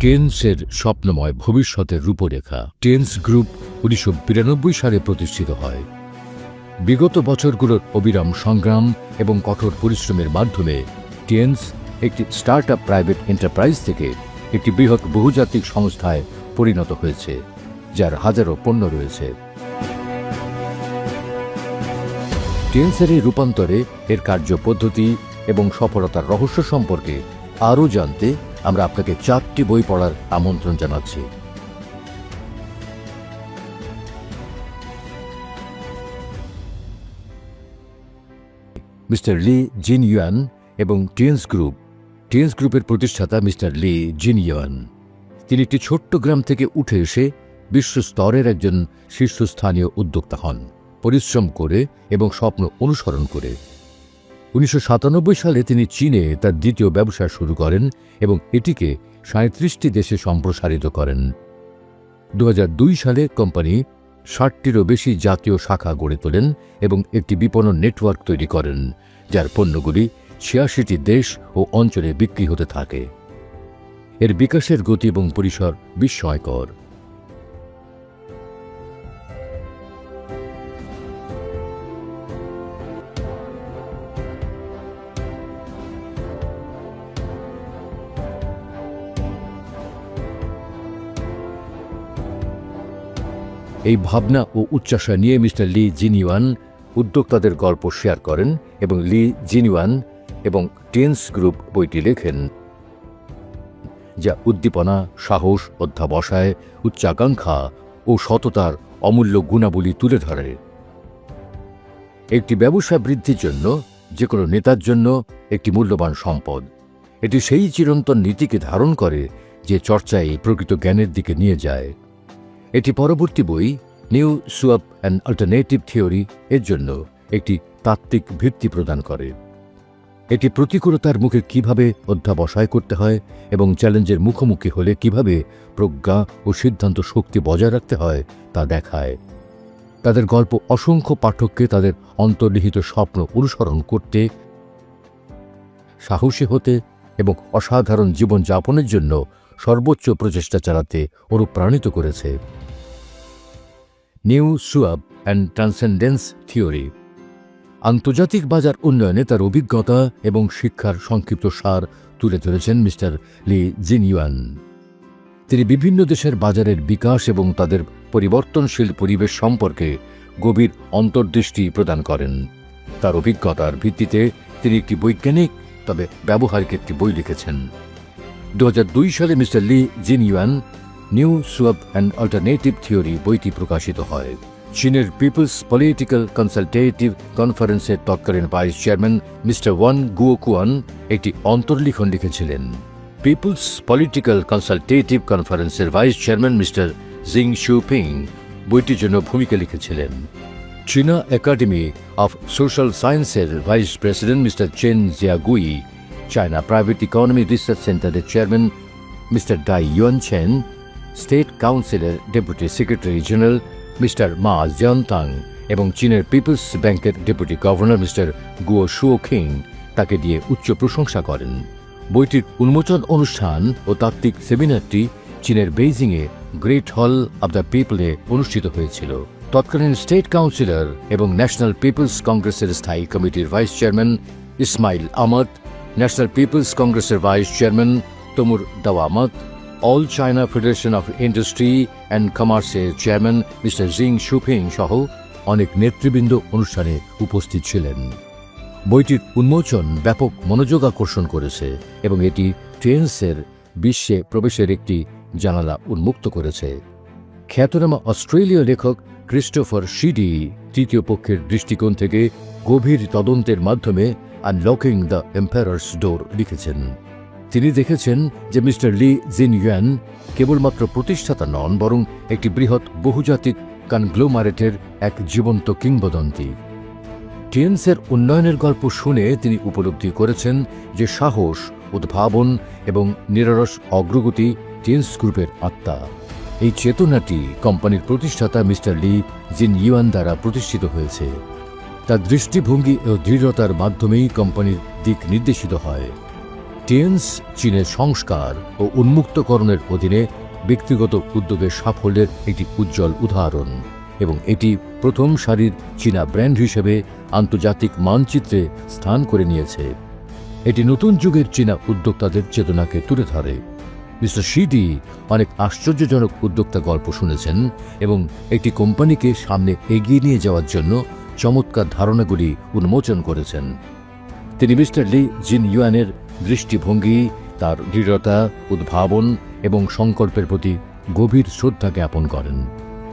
টেন্সের স্বপ্নময় ভবিষ্যতের রূপরেখা। টেন্স গ্রুপ 1992 সালে প্রতিষ্ঠিত হয়। বিগত বছরগুলোর অবিরাম সংগ্রাম এবং কঠোর পরিশ্রমের মাধ্যমে টেন্স একটি স্টার্টআপ প্রাইভেট এন্টারপ্রাইজ থেকে একটি বৃহৎ বহুজাতিক সংস্থায় পরিণত হয়েছে, যার হাজারো পণ্য রয়েছে। টেন্সের এই রূপান্তরে এর কার্যপদ্ধতি এবং সফলতার রহস্য সম্পর্কে আরও জানতে আমরা আপনাকে 4টি বই পড়ার আমন্ত্রণ জানাচ্ছি। মিস্টার লি জিনইউয়ান এবং টেন্স গ্রুপের প্রতিষ্ঠাতা মিস্টার লি জিনইউয়ান। তিনি একটি ছোট্ট গ্রাম থেকে উঠে এসে বিশ্ব স্তরের একজন শীর্ষস্থানীয় উদ্যোক্তা হন, পরিশ্রম করে এবং স্বপ্ন অনুসরণ করে। 1997 সালে তিনি চীনে তার দ্বিতীয় ব্যবসা শুরু করেন এবং এটিকে 37টি দেশে সম্প্রসারিত করেন। 2002 সালে কোম্পানি 60টিরও বেশি জাতীয় শাখা গড়ে তোলেন এবং একটি বিপণন নেটওয়ার্ক তৈরি করেন, যার পণ্যগুলি 86টি দেশ ও অঞ্চলে বিক্রি হতে থাকে। এর বিকাশের গতি এবং পরিসর বিস্ময়কর। এই ভাবনা ও উচ্চাশা নিয়ে মিস্টার লি জিনইউয়ান উদ্যোক্তাদের গল্প শেয়ার করেন এবং লি জিনইউয়ান এবং টেন্স গ্রুপ বইটি লেখেন, যা উদ্দীপনা, সাহস, অধ্যবসায়, উচ্চাকাঙ্ক্ষা ও সততার অমূল্য গুণাবলী তুলে ধরে। একটি ব্যবসা বৃদ্ধির জন্য যে কোনো নেতার জন্য একটি মূল্যবান সম্পদ। এটি সেই চিরন্তন নীতিকে ধারণ করে যে চর্চায় প্রকৃত জ্ঞানের দিকে নিয়ে যায়। এটি পরবর্তী বই নিউ সুয়াপ অ্যান্ড অল্টারনেটিভ থিওরি এর জন্য একটি তাত্ত্বিক ভিত্তি প্রদান করে। এটি প্রতিকূলতার মুখে কিভাবে অধ্যবসায় করতে হয় এবং চ্যালেঞ্জের মুখোমুখি হলে কিভাবে প্রজ্ঞা ও সিদ্ধান্ত শক্তি বজায় রাখতে হয় তা দেখায়। তাদের গল্প অসংখ্য পাঠককে তাদের অন্তর্নিহিত স্বপ্ন অনুসরণ করতে, সাহসী হতে এবং অসাধারণ জীবনযাপনের জন্য সর্বোচ্চ প্রচেষ্টা চালাতে অনুপ্রাণিত করেছে। নিউ সুয়াপ অ্যান্ড ট্রান্সেন্ডেন্স থিওরি আন্তর্জাতিক বাজার উন্নয়নে তার অভিজ্ঞতা এবং শিক্ষার সংক্ষিপ্ত সার তুলে ধরেছেন মিস্টার লি জিনইউয়ান। তিনি বিভিন্ন দেশের বাজারের বিকাশ এবং তাদের পরিবর্তনশীল পরিবেশ সম্পর্কে গভীর অন্তর্দৃষ্টি প্রদান করেন। তার অভিজ্ঞতার ভিত্তিতে তিনি একটি বৈজ্ঞানিক তবে ব্যবহারিক একটি বই লিখেছেন। 2002 সালে মিস্টার লি জিনইউয়ান নিউ সুয়াপ অ্যান্ড অল্টারনেটিভ থিওরি বইটি প্রকাশিত হয়। চীনের পিপলস পলিটিক্যাল কনসালটেটিভ কনফারেন্সের তৎকালীন vice chairman mister Wan Guoquan একটি অন্তর্লিখন লিখেছিলেন। পিপলস পলিটিক্যাল কনসালটেটিভ কনফারেন্সের vice chairman mister Jing Shuping বইটির জন্য ভূমিকা লিখেছিলেন। চীনা একাডেমি অফ সোশ্যাল সায়েন্সের vice president mister Chen Jiagui, China private economy research সেন্টারের chairman mister Dai Yuanchen, state কাউন্সিলের deputy secretary general mister Ma Jiantang এবং চীনের পিপলস ব্যাংকের ডেপুটি গভর্নর মিস্টার গুও শুওখিং তাকে দিয়ে উচ্চ প্রশংসা করেন। বইটির উন্মোচন অনুষ্ঠান ও তাত্ত্বিক সেমিনারটি চীনের বেইজিংয়ে গ্রেট হল অব দ্য পিপলে অনুষ্ঠিত হয়েছিল। তৎকালীন স্টেট কাউন্সিলর এবং ন্যাশনাল পিপলস কংগ্রেসের স্থায়ী কমিটির vice chairman Ismail Ahmad, national people's কংগ্রেসের vice chairman Tomur Dawamat, all China federation of industry and কমার্সের চেয়ারম্যান মিস্টার জিং শুপিং সহ অনেক নেতৃবৃন্দ অনুষ্ঠানে উপস্থিত ছিলেন। বইটির উন্মোচন ব্যাপক মনোযোগ আকর্ষণ করেছে এবং এটি টেন্সের বিশ্বে প্রবেশের একটি জানালা উন্মুক্ত করেছে। খ্যাতনামা অস্ট্রেলীয় লেখক ক্রিস্টোফার শিডি তৃতীয় পক্ষের দৃষ্টিকোণ থেকে গভীর তদন্তের মাধ্যমে আনলকিং দ্য এম্পায়ার্স ডোর লিখেছেন। তিনি দেখেছেন যে মিস্টার লি জিনইউয়ান কেবলমাত্র প্রতিষ্ঠাতা নন, বরং একটি বৃহৎ বহুজাতিক কনগ্লোমারেটের এক জীবন্ত কিংবদন্তি। টেন্সের উন্নয়নের গল্প শুনে তিনি উপলব্ধি করেছেন যে সাহস, উদ্ভাবন এবং নিরলস অগ্রগতি টেন্স গ্রুপের আত্মা। এই চেতনাটি কোম্পানির প্রতিষ্ঠাতা মিস্টার লি জিনইউয়ান দ্বারা প্রতিষ্ঠিত হয়েছে। তার দৃষ্টিভঙ্গি ও দৃঢ়তার মাধ্যমেই কোম্পানির দিক নির্দেশিত হয়। টিএনস চীনের সংস্কার ও উন্মুক্তকরণের অধীনে ব্যক্তিগত উদ্যোগের সাফল্যের একটি উজ্জ্বল উদাহরণ এবং এটি প্রথম সারির চীনা ব্র্যান্ড হিসেবে আন্তর্জাতিক মানচিত্রে স্থান করে নিয়েছে। এটি নতুন যুগের চীনা উদ্যোক্তাদের চেতনাকে তুলে ধরে। মিস্টার শিডি অনেক আশ্চর্যজনক উদ্যোক্তা গল্প শুনেছেন এবং একটি কোম্পানিকে সামনে এগিয়ে নিয়ে যাওয়ার জন্য চমৎকার ধারণাগুলি উন্মোচন করেছেন। তিনি মিস্টার লি জিনইউয়ানের দৃষ্টিভঙ্গি, তার দৃঢ়তা, উদ্ভাবন এবং সংকল্পের প্রতি গভীর শ্রদ্ধা জ্ঞাপন করেন।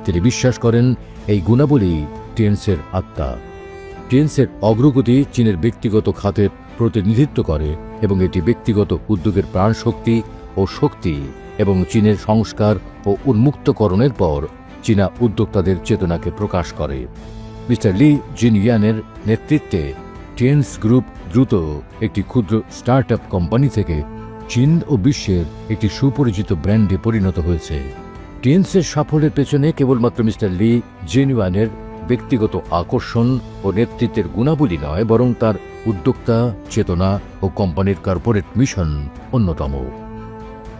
তিনি বিশ্বাস করেন এই গুণাবলী টিএনসের আত্মা। টিএনসের অগ্রগতি চীনের ব্যক্তিগত খাতের প্রতিনিধিত্ব করে এবং এটি ব্যক্তিগত উদ্যোগের প্রাণশক্তি ও শক্তি এবং চীনের সংস্কার ও উন্মুক্তকরণের পর চীনা উদ্যোক্তাদের চেতনাকে প্রকাশ করে। মিস্টার লি জিনইউয়ানের নেতৃত্বে টিএনস গ্রুপ দ্রুত একটি ক্ষুদ্র স্টার্টআপ কোম্পানি থেকে চীন ও বিশ্বের একটি সুপরিচিত ব্র্যান্ডে পরিণত হয়েছে। টিএনসের সাফল্যের পেছনে কেবলমাত্র মিস্টার লি জিনইউয়ানের ব্যক্তিগত আকর্ষণ ও নেতৃত্বের গুণাবলী নয়, বরং তার উদ্যোক্তা চেতনা ও কোম্পানির কর্পোরেট মিশন অন্যতম।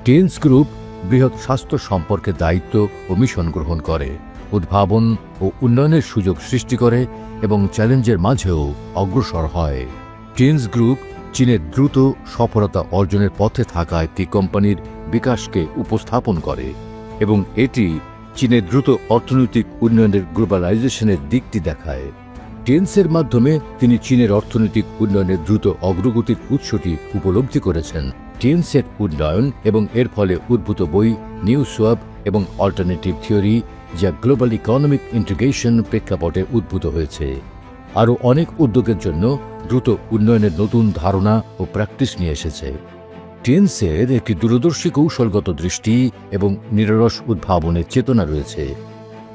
টিএনস গ্রুপ বৃহৎ স্বাস্থ্য সম্পর্কে দায়িত্ব ও মিশন গ্রহণ করে, উদ্ভাবন ও উন্নয়নের সুযোগ সৃষ্টি করে এবং চ্যালেঞ্জের মাঝেও অগ্রসর হয়। টিএনস গ্রুপ চীনের দ্রুত সফলতা অর্জনের পথে থাকা একটি কোম্পানির বিকাশকে উপস্থাপন করে এবং এটি চীনের দ্রুত অর্থনৈতিক উন্নয়নের গ্লোবালাইজেশনের দিকটি দেখায়। টিএনসের মাধ্যমে তিনি চীনের অর্থনৈতিক উন্নয়নের দ্রুত অগ্রগতির উৎসটি উপলব্ধি করেছেন। টিএনসের উন্নয়ন এবং এর ফলে উদ্ভূত বই নিউ সোয়াব এবং অল্টারনেটিভ থিওরি, যা গ্লোবাল ইকোনমিক ইন্টিগ্রেশন প্রেক্ষাপটে উদ্ভূত হয়েছে, আরও অনেক উদ্যোগের জন্য দ্রুত উন্নয়নের নতুন ধারণা ও প্র্যাকটিস নিয়ে এসেছে। টিএনসের একটি দূরদর্শী কৌশলগত দৃষ্টি এবং নিরলস উদ্ভাবনের চেতনা রয়েছে।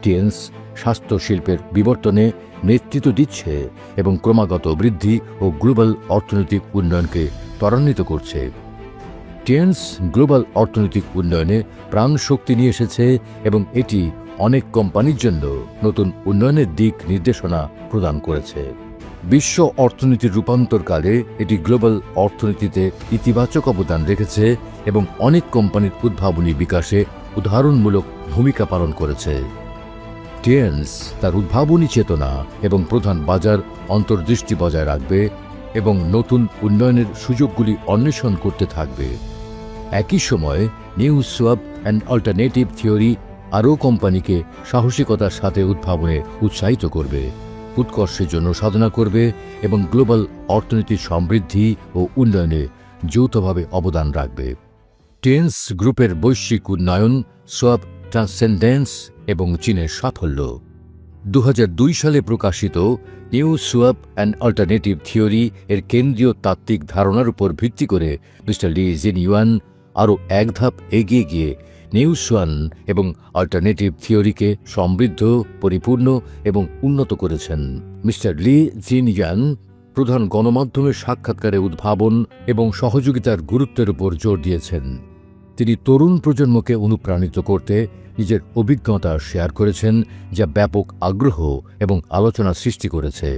টিএনস স্বাস্থ্য শিল্পের বিবর্তনে নেতৃত্ব দিচ্ছে এবং ক্রমাগত বৃদ্ধি ও গ্লোবাল অর্থনৈতিক উন্নয়নকে ত্বরান্বিত করছে। টিএনস গ্লোবাল অর্থনৈতিক উন্নয়নে প্রাণশক্তি নিয়ে এসেছে এবং এটি অনেক কোম্পানির জন্য নতুন উন্নয়নের দিক নির্দেশনা প্রদান করেছে। বিশ্ব অর্থনীতির রূপান্তরকালে এটি গ্লোবাল অর্থনীতিতে ইতিবাচক অবদান রেখেছে এবং অনেক কোম্পানির উদ্ভাবনী বিকাশে উদাহরণমূলক ভূমিকা পালন করেছে। টিএনস তার উদ্ভাবনী চেতনা এবং প্রধান বাজার অন্তর্দৃষ্টি বজায় রাখবে এবং নতুন উন্নয়নের সুযোগগুলি অন্বেষণ করতে থাকবে। একই সময়ে new swab and alternative theory আরও কোম্পানিকে সাহসিকতার সাথে উদ্ভাবনে উৎসাহিত করবে, উৎকর্ষের জন্য সাধনা করবে এবং গ্লোবাল অর্থনীতির সমৃদ্ধি ও উন্নয়নে যৌথভাবে অবদান রাখবে। টিএনস গ্রুপের বৈশ্বিক উন্নয়ন, সোয়াব ট্রান্সেন্ডেন্স এবং চীনের সাফল্য। 2002 সালে প্রকাশিত new swab and alternative theory এর কেন্দ্রীয় তাত্ত্বিক ধারণার উপর ভিত্তি করে মিস্টার লি জিনইউয়ান আরও এক ধাপ এগিয়ে গিয়ে নিউ সোয়ান এবং অল্টারনেটিভ থিওরিকে সমৃদ্ধ, পরিপূর্ণ এবং উন্নত করেছেন। মিস্টার লি জিনইউয়ান প্রধান গণমাধ্যমের সাক্ষাৎকারে উদ্ভাবন এবং সহযোগিতার গুরুত্বের উপর জোর দিয়েছেন। তিনি তরুণ প্রজন্মকে অনুপ্রাণিত করতে নিজের অভিজ্ঞতা শেয়ার করেছেন, যা ব্যাপক আগ্রহ এবং আলোচনা সৃষ্টি করেছে।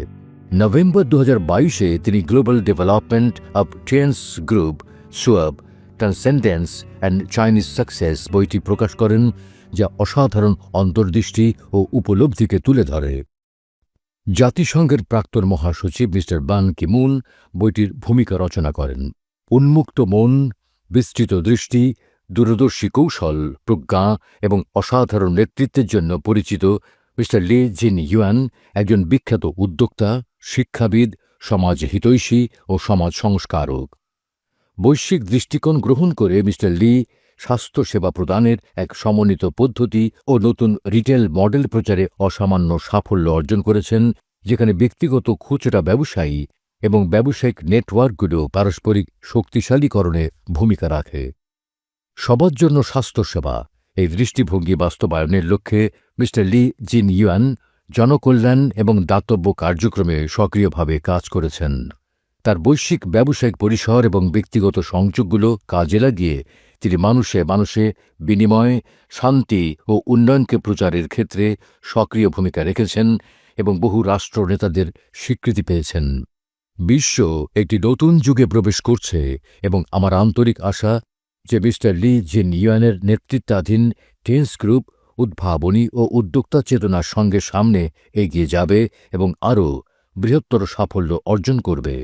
নভেম্বর 2022-এ তিনি global development of TNS group, সোয়াব, ট্রান্সেন্ডেন্স অ্যান্ড চাইনিজ সাকসেস বইটি প্রকাশ করেন, যা অসাধারণ অন্তর্দৃষ্টি ও উপলব্ধিকে তুলে ধরে। জাতিসংঘের প্রাক্তন মহাসচিব মিস্টার বান কি মুন বইটির ভূমিকা রচনা করেন। উন্মুক্ত মন, বিস্তৃত দৃষ্টি, দূরদর্শী কৌশল, প্রজ্ঞা এবং অসাধারণ নেতৃত্বের জন্য পরিচিত মিস্টার লি জিনইউয়ান একজন বিখ্যাত উদ্যোক্তা, শিক্ষাবিদ, সমাজ হিতৈষী ও সমাজ সংস্কারক। বৈশ্বিক দৃষ্টিকোণ গ্রহণ করে মিস্টার লি স্বাস্থ্যসেবা প্রদানের এক সমন্বিত পদ্ধতি ও নতুন রিটেল মডেল প্রচারে অসামান্য সাফল্য অর্জন করেছেন, যেখানে ব্যক্তিগত খুচরা ব্যবসায়ী এবং ব্যবসায়িক নেটওয়ার্কগুলো পারস্পরিক শক্তিশালীকরণে ভূমিকা রাখে। সবার জন্য স্বাস্থ্যসেবা এই দৃষ্টিভঙ্গি বাস্তবায়নের লক্ষ্যে মিস্টার লি জিনইউয়ান জনকল্যাণ এবং দাতব্য কার্যক্রমে সক্রিয়ভাবে কাজ করেছেন। তার বৈশ্বিক ব্যবসায়িক পরিসর এবং ব্যক্তিগত সংযোগগুলো কাজে লাগিয়ে তিনি মানুষে মানুষে বিনিময়, শান্তি ও উন্নয়নকে প্রচারের ক্ষেত্রে সক্রিয় ভূমিকা রেখেছেন এবং বহু রাষ্ট্র নেতাদের স্বীকৃতি পেয়েছেন। বিশ্ব একটি নতুন যুগে প্রবেশ করছে এবং আমার আন্তরিক আশা যে মিস্টার লি জিনইউয়ানের নেতৃত্বাধীন টিএনস গ্রুপ উদ্ভাবনী ও উদ্যোক্তা চেতনার সঙ্গে সামনে এগিয়ে যাবে এবং আরও বৃহত্তর সাফল্য অর্জন করবে।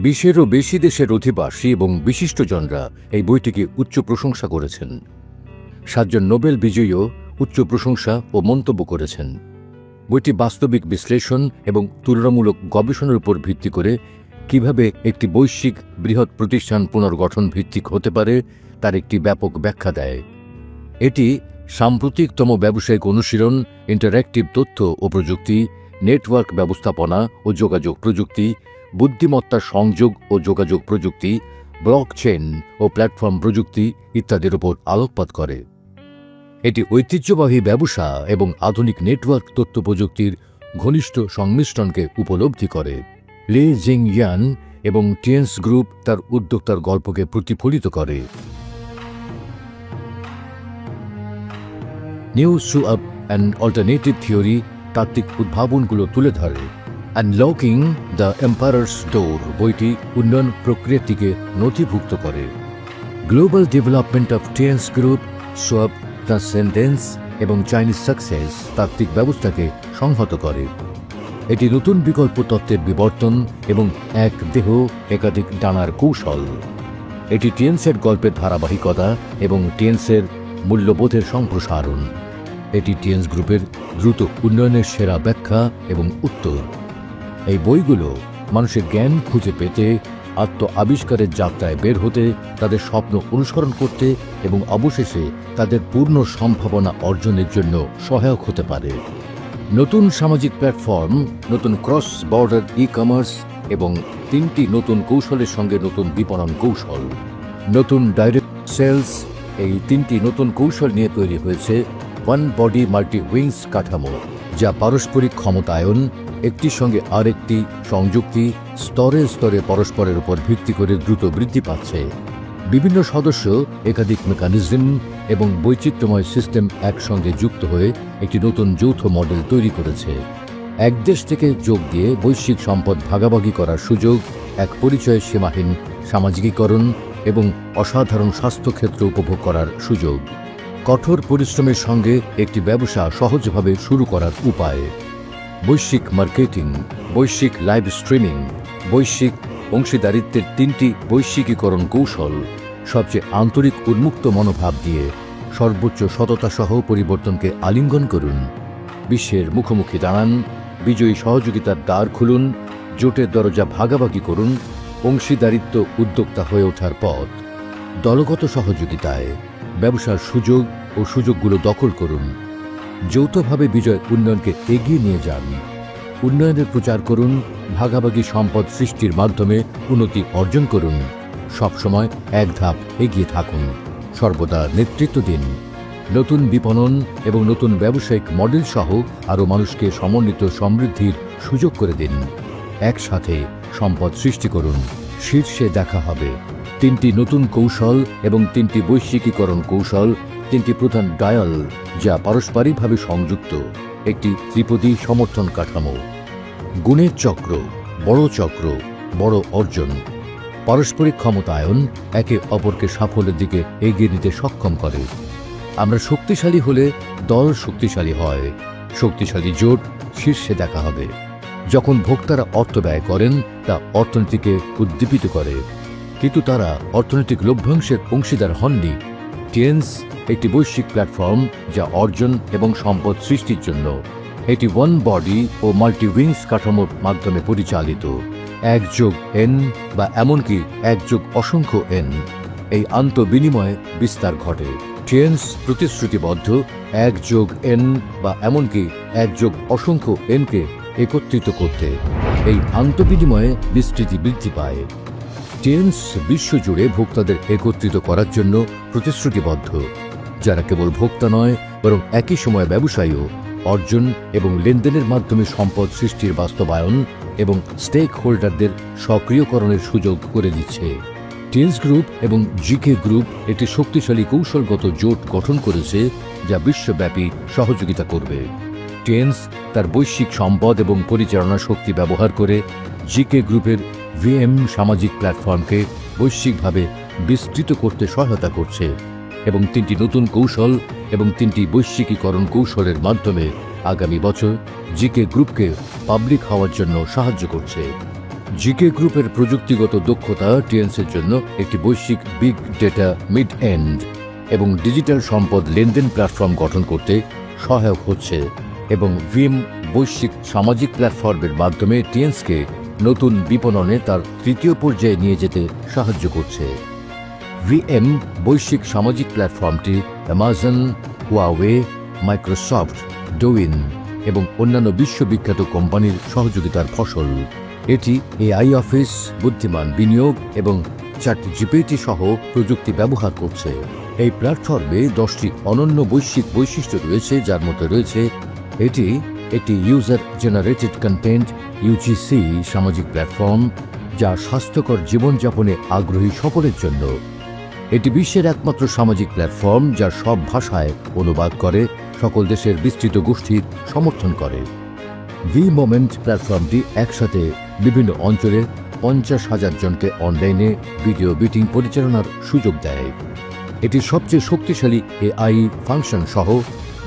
20-এরও বেশি দেশের অধিবাসী এবং বিশিষ্টজনরা এই বইটিকে উচ্চ প্রশংসা করেছেন। 7 জন নোবেল বিজয়ীও উচ্চ প্রশংসা ও মন্তব্য করেছেন। বইটি বাস্তবিক বিশ্লেষণ এবং তুলনামূলক গবেষণার উপর ভিত্তি করে কিভাবে একটি বৈশ্বিক বৃহৎ প্রতিষ্ঠান পুনর্গঠন ভিত্তিক হতে পারে তার একটি ব্যাপক ব্যাখ্যা দেয়। এটি সাম্প্রতিকতম ব্যবসায়িক অনুশীলন, ইন্টারঅ্যাক্টিভ তথ্য ও প্রযুক্তি, নেটওয়ার্ক ব্যবস্থাপনা ও যোগাযোগ প্রযুক্তি, বুদ্ধিমত্তা সংযোগ ও যোগাযোগ প্রযুক্তি, ব্লকচেইন ও প্ল্যাটফর্ম প্রযুক্তি ইত্যাদির উপর আলোকপাত করে। এটি ঐতিহ্যবাহী ব্যবসা এবং আধুনিক নেটওয়ার্ক তথ্য প্রযুক্তির ঘনিষ্ঠ সংমিশ্রণকে উপলব্ধি করে। লি জিনইউয়ান এবং টিএনস গ্রুপ তার উদ্যোক্তার গল্পকে প্রতিফলিত করে। নিউ সুআপ অ্যান্ড অল্টারনেটিভ থিওরি তাত্ত্বিক উদ্ভাবনগুলো তুলে ধরে। আনলকিং দ্য এম্পায়ার্স ডোর বইটি উন্নয়ন প্রক্রিয়াটিকে নথিভুক্ত করে। Global development of TNS group, সুআপ, ট্রান্সেন্ডেন্স এবং চাইনিজ সাকসেস তাত্ত্বিক ব্যবস্থাকে সংহত করে। এটি নতুন বিকল্প তত্ত্বের বিবর্তন এবং এক দেহ একাধিক ডানার কৌশল। এটি টিএনসের গল্পের ধারাবাহিকতা এবং টিএনসের মূল্যবোধের সম্প্রসারণ। এটি টিএনস গ্রুপের দ্রুত উন্নয়নের সেরা ব্যাখ্যা এবং উত্তর। এই বইগুলো মানুষের জ্ঞান খুঁজে পেতে, আত্ম আবিষ্কারের যাত্রায় বের হতে, তাদের স্বপ্ন অনুসরণ করতে এবং অবশেষে তাদের পূর্ণ সম্ভাবনা অর্জনের জন্য সহায়ক হতে পারে। নতুন সামাজিক প্ল্যাটফর্ম, নতুন ক্রস বর্ডার ই-কমার্স এবং 3টি নতুন কৌশলের সঙ্গে নতুন বিপণন কৌশল, নতুন ডাইরেক্ট সেলস, এই 3টি নতুন কৌশল নিয়ে তৈরি হয়েছে ওয়ান বডি মাল্টি উইংস কাঠামো, যা পারস্পরিক ক্ষমতায়ন, একটির সঙ্গে আরেকটি সংযুক্তি, স্তরে স্তরে পরস্পরের উপর ভিত্তি করে দ্রুত বৃদ্ধি পাচ্ছে। বিভিন্ন সদস্য, একাধিক মেকানিজম এবং বৈচিত্র্যময় সিস্টেম একসঙ্গে যুক্ত হয়ে একটি নতুন যৌথ মডেল তৈরি করেছে। এক দেশ থেকে যোগ দিয়ে বৈশ্বিক সম্পদ ভাগাভাগি করার সুযোগ, এক পরিচয়ে সীমাহীন সামাজিকীকরণ এবং অসাধারণ স্বাস্থ্যক্ষেত্র উপভোগ করার সুযোগ। কঠোর পরিশ্রমের সঙ্গে একটি ব্যবসা সহজভাবে শুরু করার উপায়। বৈশ্বিক মার্কেটিং, বৈশ্বিক লাইভ স্ট্রিমিং, বৈশ্বিক অংশীদারিত্বের 3টি বৈশ্বিকীকরণ কৌশল, সবচেয়ে আন্তরিক উন্মুক্ত মনোভাব দিয়ে সর্বোচ্চ সততা সহ পরিবর্তনকে আলিঙ্গন করুন। বিশ্বের মুখোমুখি দাঁড়ান, বিজয়ী সহযোগিতার দ্বার খুলুন, জোটের দরজা ভাগাভাগি করুন, অংশীদারিত্ব উদ্যোক্তা হয়ে ওঠার পথ। দলগত সহযোগিতায় ব্যবসার সুযোগ ও সুযোগগুলো দখল করুন। যৌথভাবে বিজয় উন্নয়নকে এগিয়ে নিয়ে যান। উন্নয়নের প্রচার করুন, ভাগাভাগি সম্পদ সৃষ্টির মাধ্যমে উন্নতি অর্জন করুন। সবসময় এক ধাপ এগিয়ে থাকুন, সর্বদা নেতৃত্ব দিন। নতুন বিপণন এবং নতুন ব্যবসায়িক মডেল সহ আরও মানুষকে সমন্বিত সমৃদ্ধির সুযোগ করে দিন। একসাথে সম্পদ সৃষ্টি করুন। শীর্ষে দেখা হবে। 3টি নতুন কৌশল এবং 3টি বৈশ্বিকীকরণ কৌশল, 3টি প্রধান ডায়াল যা পারস্পরিকভাবে সংযুক্ত, একটি ত্রিপদী সমর্থন কাঠামো। গুণের চক্র, বড় অর্জন। পারস্পরিক ক্ষমতায়ন একে অপরকে সাফল্যের দিকে এগিয়ে নিতে সক্ষম করে। আমরা শক্তিশালী হলে দল শক্তিশালী হয়। শক্তিশালী জোট শীর্ষে দেখা হবে। যখন ভোক্তারা অর্থ ব্যয় করেন তা অর্থনীতিকে উদ্দীপিত করে, কিন্তু তারা অর্থনৈতিক লভ্যাংশের অংশীদার হননি। টিএনস একটি বৈশ্বিক প্ল্যাটফর্ম যা অর্জন এবং সম্পদ সৃষ্টির জন্য। এটি ওয়ান বডি ও মাল্টি উইংস কাঠামোর মাধ্যমে পরিচালিত। 1+N বা এমনকি 1+অসংখ্য N, এই আন্তঃবিনিময়ে বিস্তার ঘটে। টিএনস প্রতিশ্রুতিবদ্ধ 1+N বা এমনকি 1+অসংখ্য N-কে একত্রিত করতে। এই আন্তঃবিনিময়ে বিস্তৃতি বৃদ্ধি পায়। টিএনস বিশ্বজুড়ে ভোক্তাদের একত্রিত করার জন্য প্রতিশ্রুতিবদ্ধ, যারা কেবল ভোক্তা নয় বরং একই সময়ে ব্যবসায়ীও। অর্জন এবং লেনদেনের মাধ্যমে সম্পদ সৃষ্টির বাস্তবায়ন এবং স্টেক হোল্ডারদের সক্রিয়করণের সুযোগ করে দিচ্ছে। টিএনস গ্রুপ এবং জিকে গ্রুপ একটি শক্তিশালী কৌশলগত জোট গঠন করেছে যা বিশ্বব্যাপী সহযোগিতা করবে। টেন্স তার বৈশ্বিক সম্পদ এবং পরিচালনা শক্তি ব্যবহার করে জিকে গ্রুপের ভিএম সামাজিক প্ল্যাটফর্মকে বৈশ্বিকভাবে বিস্তৃত করতে সহায়তা করছে এবং 3টি নতুন কৌশল এবং 3টি বৈশ্বিকীকরণ কৌশলের মাধ্যমে আগামী বছর জিকে গ্রুপকে পাবলিক হওয়ার জন্য সাহায্য করছে। জিকে গ্রুপের প্রযুক্তিগত দক্ষতা টিএনসের জন্য একটি বৈশ্বিক বিগ ডেটা মিড এন্ড এবং ডিজিটাল সম্পদ লেনদেন প্ল্যাটফর্ম গঠন করতে সহায়ক হচ্ছে এবং ভিএম বৈশ্বিক সামাজিক প্ল্যাটফর্মের মাধ্যমে টিএনসকে নতুন বিপণনে তার তৃতীয় পর্যায়ে নিয়ে যেতে সাহায্য করছে। ভিএম বৈশ্বিক সামাজিক প্ল্যাটফর্মটি অ্যামাজন, হুয়াওয়ে, মাইক্রোসফট, ডোইন এবং অন্যান্য বিশ্ববিখ্যাত কোম্পানির সহযোগিতার ফসল। এটি এআই অফিস, বুদ্ধিমান বিনিয়োগ এবং চ্যাটজিপিটি সহ প্রযুক্তি ব্যবহার করছে। এই প্ল্যাটফর্মে 10টি অনন্য বৈশ্বিক বৈশিষ্ট্য রয়েছে, যার মধ্যে রয়েছে এটি একটি ইউজার জেনারেটেড কন্টেন্ট ইউজিসি সামাজিক প্ল্যাটফর্ম যা স্বাস্থ্যকর জীবনযাপনে আগ্রহী সকলের জন্য। এটি বিশ্বের একমাত্র সামাজিক প্ল্যাটফর্ম যা সব ভাষায় অনুবাদ করে, সকল দেশের বিস্তৃত গোষ্ঠীর সমর্থন করে। ভি মোমেন্ট প্ল্যাটফর্মটি একসাথে বিভিন্ন অঞ্চলের 50,000 জনকে অনলাইনে ভিডিও মিটিং পরিচালনার সুযোগ দেয়। এটি সবচেয়ে শক্তিশালী এআই ফাংশন সহ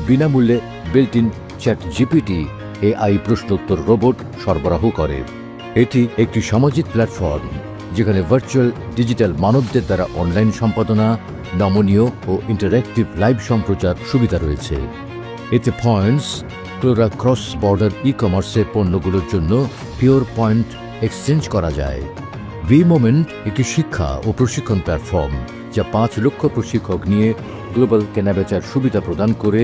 বিনামূল্যে বিল্ট ইন চ্যাটজিপিটি এআই প্রশ্নোত্তর রোবট সরবরাহ করে। এটি একটি সামাজিক প্ল্যাটফর্ম যেখানে ভার্চুয়াল ডিজিটাল মানবদের দ্বারা অনলাইন সম্পাদনা, নমনীয় ও ইন্টারঅ্যাক্টিভ লাইভ সম্প্রচার সুবিধা রয়েছে। এতে পয়েন্টস, ক্লোরা ক্রস বর্ডার ই কমার্সের পণ্যগুলোর জন্য পিওর পয়েন্ট এক্সচেঞ্জ করা যায়। ভি মোমেন্ট একটি শিক্ষা ও প্রশিক্ষণ প্ল্যাটফর্ম যা 5 লক্ষ প্রশিক্ষক নিয়ে গ্লোবাল কেনাবেচার সুবিধা প্রদান করে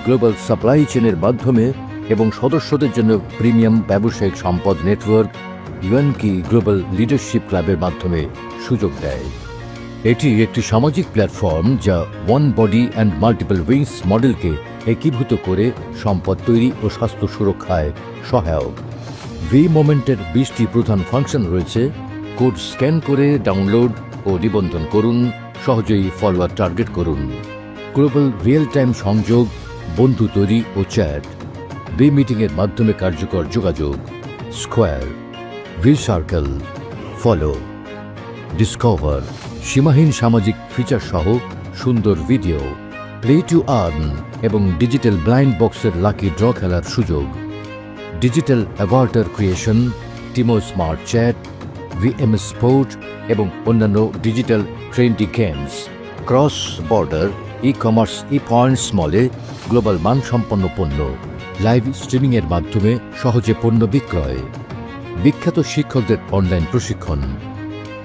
গ্লোবাল সাপ্লাই চেনের মাধ্যমে এবং সদস্যদের জন্য প্রিমিয়াম ব্যবসায়িক সম্পদ নেটওয়ার্ক ইউএনকি গ্লোবাল লিডারশিপ ক্লাবের মাধ্যমে সুযোগ দেয়। এটি একটি সামাজিক প্ল্যাটফর্ম যা one body and multiple wings মডেলকে একীভূত করে সম্পদ তৈরি ও স্বাস্থ্য সুরক্ষায় সহায়ক। ভি মোমেন্টের 20টি প্রধান ফাংশন রয়েছে। কোড স্ক্যান করে ডাউনলোড ও নিবন্ধন করুন, সহজেই ফলোয়ার টার্গেট করুন, গ্লোবাল রিয়েল টাইম সংযোগ, বন্ধু তৈরি ও চ্যাট, ভি মিটিংয়ের মাধ্যমে কার্যকর যোগাযোগ, square, V circle, follow, discover, সীমাহীন সামাজিক ফিচার সহ সুন্দর ভিডিও, প্লে টু আর্ন এবং ডিজিটাল ব্লাইন্ড বক্সের লাকি ড্র খেলার সুযোগ, digital Avatar creation, Timo smart chat, VM sport এবং অন্যান্য digital trendy games, cross border e commerce ই পয়েন্টস মলে গ্লোবাল মানসম্পন্ন পণ্য, লাইভ স্ট্রিমিংয়ের মাধ্যমে সহজে পণ্য বিক্রয়, বিখ্যাত শিক্ষকদের অনলাইন প্রশিক্ষণ,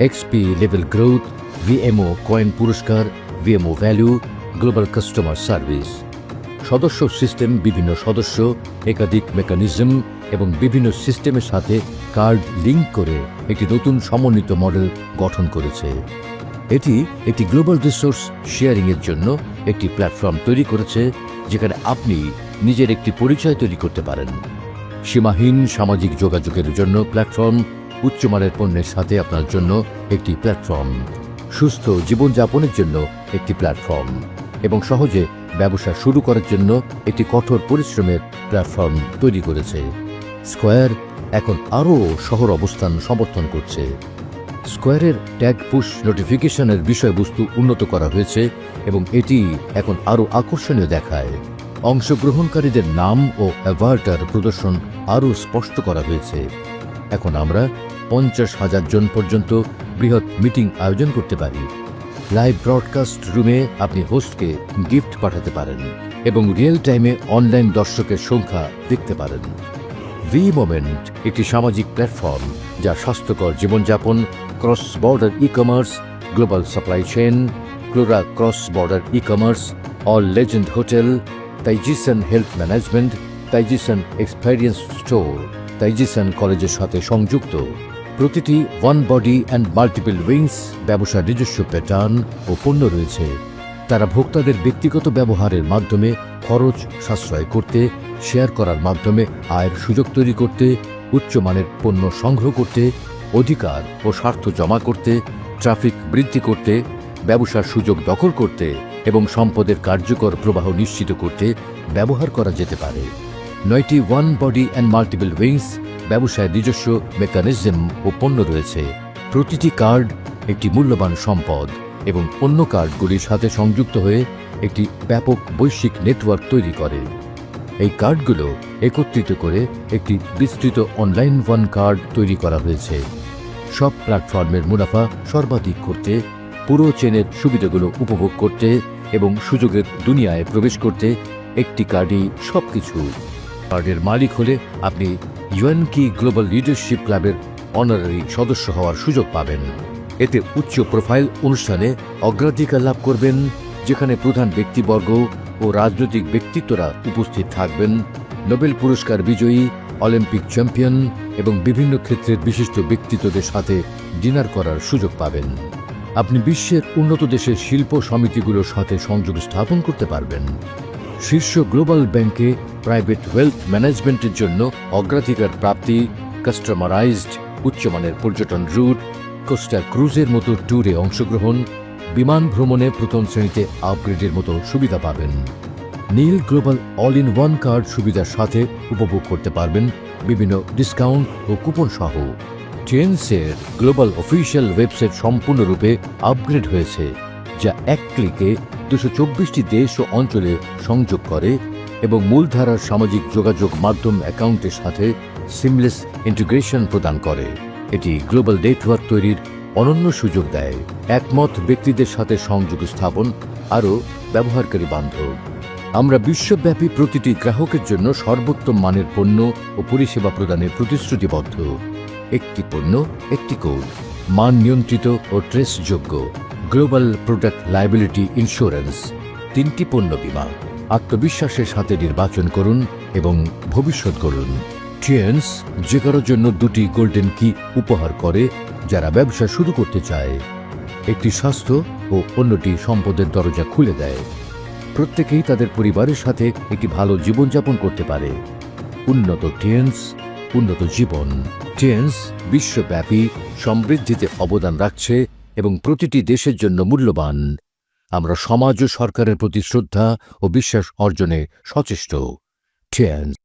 এক্সপি লেভেল গ্রোথ, ভিএমও কয়েন পুরস্কার, ভিএমও ভ্যালু, গ্লোবাল কাস্টমার সার্ভিস, সদস্য সিস্টেম, বিভিন্ন সদস্য, একাধিক মেকানিজম এবং বিভিন্ন সিস্টেমের সাথে কার্ড লিঙ্ক করে একটি নতুন সমন্বিত মডেল গঠন করেছে। এটি একটি গ্লোবাল রিসোর্স শেয়ারিংয়ের জন্য একটি প্ল্যাটফর্ম তৈরি করেছে যেখানে আপনি নিজের একটি পরিচয় তৈরি করতে পারেন। সীমাহীন সামাজিক যোগাযোগের জন্য প্ল্যাটফর্ম, উচ্চমানের পণ্যের সাথে আপনার জন্য একটি প্ল্যাটফর্ম, সুস্থ জীবনযাপনের জন্য একটি প্ল্যাটফর্ম এবং সহজে ব্যবসা শুরু করার জন্য একটি কঠোর পরিশ্রমের প্ল্যাটফর্ম তৈরি করেছে। স্কোয়ার এখন আরও শহর অবস্থান সমর্থন করছে। স্কোয়ারের ট্যাগ পুশ নোটিফিকেশনের বিষয়বস্তু উন্নত করা হয়েছে এবং এটি এখন আরও আকর্ষণীয় দেখায়। অংশগ্রহণকারীদের নাম ও অ্যাভাটার প্রদর্শন আরও স্পষ্ট করা হয়েছে। এখন আমরা 50,000 জন পর্যন্ত বৃহৎ মিটিং আয়োজন করতে পারি। লাইভ ব্রডকাস্ট রুমে আপনি হোস্টকে গিফট পাঠাতে পারেন এবং রিয়েল টাইমে অনলাইন দর্শকের সংখ্যা দেখতে পারেন। ভি মোমেন্ট একটি সামাজিক প্ল্যাটফর্ম যা স্বাস্থ্যকর জীবনযাপন, cross border e commerce, global supply chain, Clora cross border e commerce, all legend hotel, Taijisan health management, Taijisan experience store, Taijisan কলেজের সাথে সংযুক্ত। প্রতিটি one body and multiple wings ব্যবসার নিজস্ব প্যাটার্ন ও পণ্য রয়েছে। তারা ভোক্তাদের ব্যক্তিগত ব্যবহারের মাধ্যমে খরচ সাশ্রয় করতে, শেয়ার করার মাধ্যমে আয়ের সুযোগ তৈরি করতে, উচ্চমানের পণ্য সংগ্রহ করতে, অধিকার ও স্বার্থ জমা করতে, ট্রাফিক বৃদ্ধি করতে, ব্যবসার সুযোগ দখল করতে এবং সম্পদের কার্যকর প্রবাহ নিশ্চিত করতে ব্যবহার করা যেতে পারে। 9টি one body and multiple wings ব্যবসায় নিজস্ব মেকানিজম ও পণ্য রয়েছে। প্রতিটি কার্ড একটি মূল্যবান সম্পদ এবং অন্য কার্ডগুলির সাথে সংযুক্ত হয়ে একটি ব্যাপক বৈশ্বিক নেটওয়ার্ক তৈরি করে। এই কার্ডগুলো একত্রিত করে একটি বিস্তৃত অনলাইন ওয়ান কার্ড তৈরি করা হয়েছে। সব প্ল্যাটফর্মের মুনাফা সর্বাধিক করতে, পুরো চেনের সুবিধাগুলো উপভোগ করতে এবং সুযোগের দুনিয়ায় প্রবেশ করতে একটি কার্ডই সবকিছু। কার্ডের মালিক হলে আপনি ইউএনকি গ্লোবাল লিডারশিপ ক্লাবের অনারারি সদস্য হওয়ার সুযোগ পাবেন। এতে উচ্চ প্রোফাইল অনুষ্ঠানে অগ্রাধিকার লাভ করবেন, যেখানে প্রধান ব্যক্তিবর্গ ও রাজনৈতিক ব্যক্তিত্বরা উপস্থিত থাকবেন। নোবেল পুরস্কার বিজয়ী, অলিম্পিক চ্যাম্পিয়ন এবং বিভিন্ন ক্ষেত্রের বিশিষ্ট ব্যক্তিত্বদের সাথে ডিনার করার সুযোগ পাবেন। আপনি বিশ্বের উন্নত দেশের শিল্প সমিতিগুলোর সাথে সংযোগ স্থাপন করতে পারবেন। শীর্ষ গ্লোবাল ব্যাংকে প্রাইভেট ওয়েলথ ম্যানেজমেন্টের জন্য অগ্রাধিকার প্রাপ্তি, কাস্টমারাইজড উচ্চমানের পর্যটন রুট, কোস্টার ক্রুজের মতো ট্যুরে অংশগ্রহণ, বিমান ভ্রমণে প্রথম শ্রেণীতে আপগ্রেডের মতো সুবিধা পাবেন। নীল global all in one card সুবিধার সাথে উপভোগ করতে পারবেন বিভিন্ন ডিসকাউন্ট ও কুপন সহ। টিএনসির গ্লোবাল অফিসিয়াল ওয়েবসাইট সম্পূর্ণরূপে আপগ্রেড হয়েছে, যা এক ক্লিকে 224টি দেশ ও অঞ্চলে সংযোগ করে এবং মূলধারার সামাজিক যোগাযোগ মাধ্যম অ্যাকাউন্টের সাথে সিমলেস ইন্টিগ্রেশন প্রদান করে। এটি গ্লোবাল নেটওয়ার্ক তৈরির অনন্য সুযোগ দেয়, একমত ব্যক্তিদের সাথে সংযোগ স্থাপন আরও ব্যবহারকারী বান্ধব। আমরা বিশ্বব্যাপী প্রতিটি গ্রাহকের জন্য সর্বোত্তম মানের পণ্য ও পরিষেবা প্রদানের প্রতিশ্রুতিবদ্ধ। একটি পণ্য, একটি কোড, মান নিয়ন্ত্রিত ও ট্রেসযোগ্য গ্লোবাল প্রোডাক্ট লায়াবিলিটি ইন্স্যুরেন্স, 3টি পণ্য বীমা। আত্মবিশ্বাসের সাথে নির্বাচন করুন এবং ভবিষ্যৎ গড়ুন। টিএনস যে কারোর জন্য 2টি গোল্ডেন কি উপহার করে যারা ব্যবসা শুরু করতে চায়। একটি স্বাস্থ্য ও অন্যটি সম্পদের দরজা খুলে দেয়। প্রত্যেকেই তাদের পরিবারের সাথে একটি ভালো জীবনযাপন করতে পারে। উন্নত টিএনস, উন্নত জীবন। টিএনস বিশ্বব্যাপী সমৃদ্ধিতে অবদান রাখছে এবং প্রতিটি দেশের জন্য মূল্যবান। আমরা সমাজ ও সরকারের প্রতি শ্রদ্ধা ও বিশ্বাস অর্জনে সচেষ্ট। টিএনস।